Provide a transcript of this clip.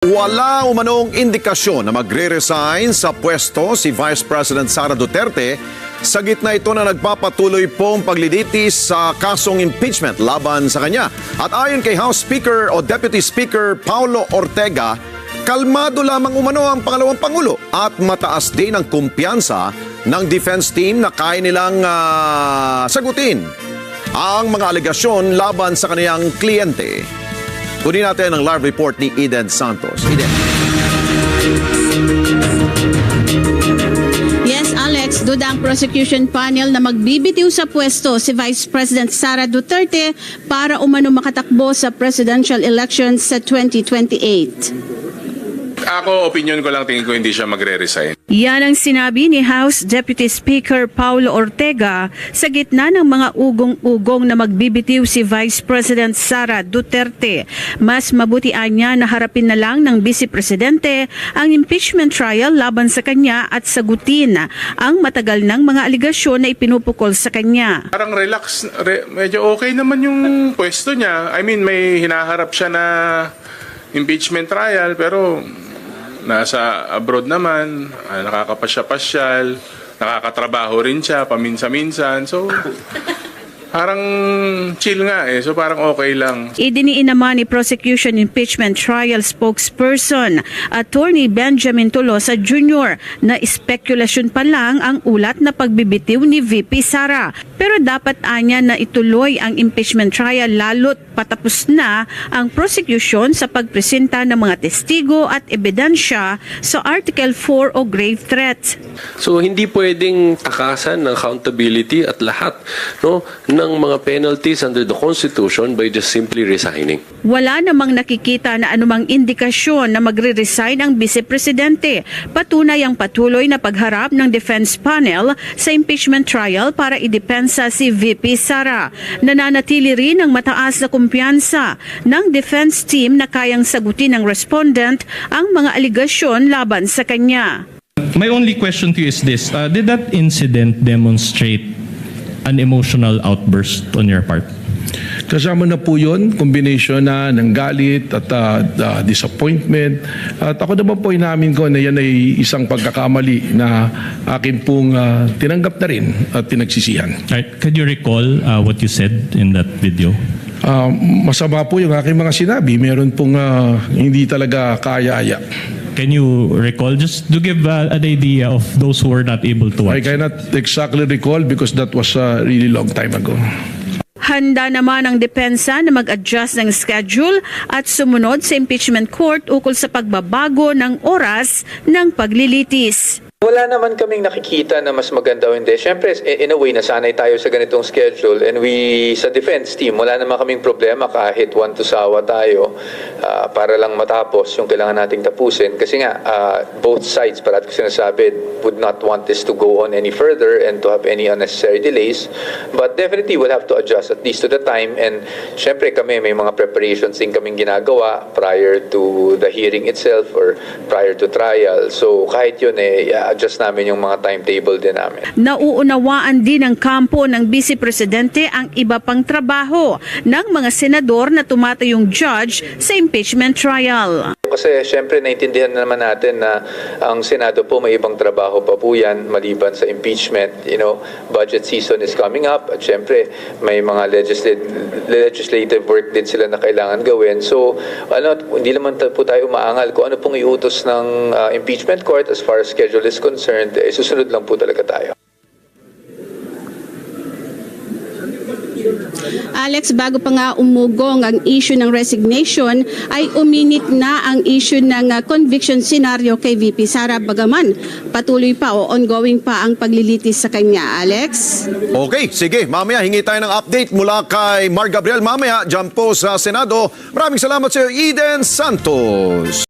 Wala umanong indikasyon na magre-resign sa pwesto si Vice President Sara Duterte sa gitna ito na nagpapatuloy pong paglilitis sa kasong impeachment laban sa kanya. At ayon kay House Speaker o Deputy Speaker Paulo Ortega, kalmado lamang umano ang pangalawang Pangulo at mataas din ang kumpiyansa ng defense team na kaya nilang sagutin ang mga alegasyon laban sa kaniyang kliyente. Kunin natin ang live report ni Eden Santos. Eden. Yes, Alex, duda ang prosecution panel na magbibitiw sa pwesto si Vice President Sara Duterte para umano makatakbo sa presidential elections sa 2028. Ako, opinion ko lang, tingin ko hindi siya magre-resign. Yan ang sinabi ni House Deputy Speaker Paulo Ortega sa gitna ng mga ugong-ugong na magbibitiw si Vice President Sara Duterte. Mas mabutian niya na harapin na lang ng Vice Presidente ang impeachment trial laban sa kanya at sagutin ang matagal ng mga aligasyon na ipinupukol sa kanya. Parang relax, medyo okay naman yung pwesto niya. I mean, may hinaharap siya na impeachment trial, pero nasa abroad naman, nakakapasya-pasyal, nakakatrabaho rin siya paminsan-minsan. So, parang chill nga so parang okay lang. Idiniin naman ni Prosecution Impeachment Trial Spokesperson Attorney Benjamin Tolosa Jr. na espekulasyon pa lang ang ulat na pagbibitiw ni VP Sara. Pero dapat anya na ituloy ang impeachment trial lalo't patapos na ang prosecution sa pagpresenta ng mga testigo at ebidensya sa Article 4 o grave threat. So hindi pwedeng takasan ng accountability at lahat ng mga penalties under the Constitution by just simply resigning. Wala namang nakikita na anumang indikasyon na magre-resign ang Vice Presidente. Patunay ang patuloy na pagharap ng defense panel sa impeachment trial para idepensa si VP Sara. Nananatili rin ang mataas na kumpiyansa ng defense team na kayang sagutin ng respondent ang mga aligasyon laban sa kanya. My only question to you is this. Did that incident demonstrate an emotional outburst on your part? Kasama na po yun, combination ng galit at disappointment. At ako naman po inamin ko na yan ay isang pagkakamali na akin pong tinanggap na rin at pinagsisihan. Right. Could you recall what you said in that video? Masama po yung aking mga sinabi. Meron pong hindi talaga kaya-aya. Can you recall, just to give an idea of those who were not able to watch? I cannot exactly recall because that was a really long time ago. Handa naman ang depensa na mag-adjust ng schedule at sumunod sa impeachment court ukol sa pagbabago ng oras ng paglilitis. Wala naman kaming nakikita na mas maganda o hindi. Siyempre, in a way, nasanay tayo sa ganitong schedule and sa defense team, wala naman kaming problema kahit 1 to sawa tayo para lang matapos yung kailangan nating tapusin. Kasi nga, both sides, parang ko sinasabi, would not want this to go on any further and to have any unnecessary delays. But definitely, we'll have to adjust at least to the time. And siyempre kami, may mga preparations din kaming ginagawa prior to the hearing itself or prior to trial. So kahit yun adjust namin yung mga timetable din namin. Nauunawaan din ng kampo ng Vice Presidente ang iba pang trabaho ng mga senador na tumatayong judge sa impeachment trial. Kasi syempre naintindihan naman natin na ang Senado po may ibang trabaho pa po yan maliban sa impeachment. Budget season is coming up at syempre may mga legislative work din sila na kailangan gawin. So hindi naman po tayo umaangal kung ano pong iutos ng impeachment court as far as schedule is concerned, susunod lang po talaga tayo. Alex, bago pa nga umugong ang issue ng resignation, ay uminit na ang issue ng conviction scenario kay VP Sara, bagaman patuloy pa o ongoing pa ang paglilitis sa kanya. Alex? Okay, sige. Mamaya hingi tayo ng update mula kay Mark Gabriel. Mamaya, dyan po sa Senado. Maraming salamat sa iyo, Eden Santos.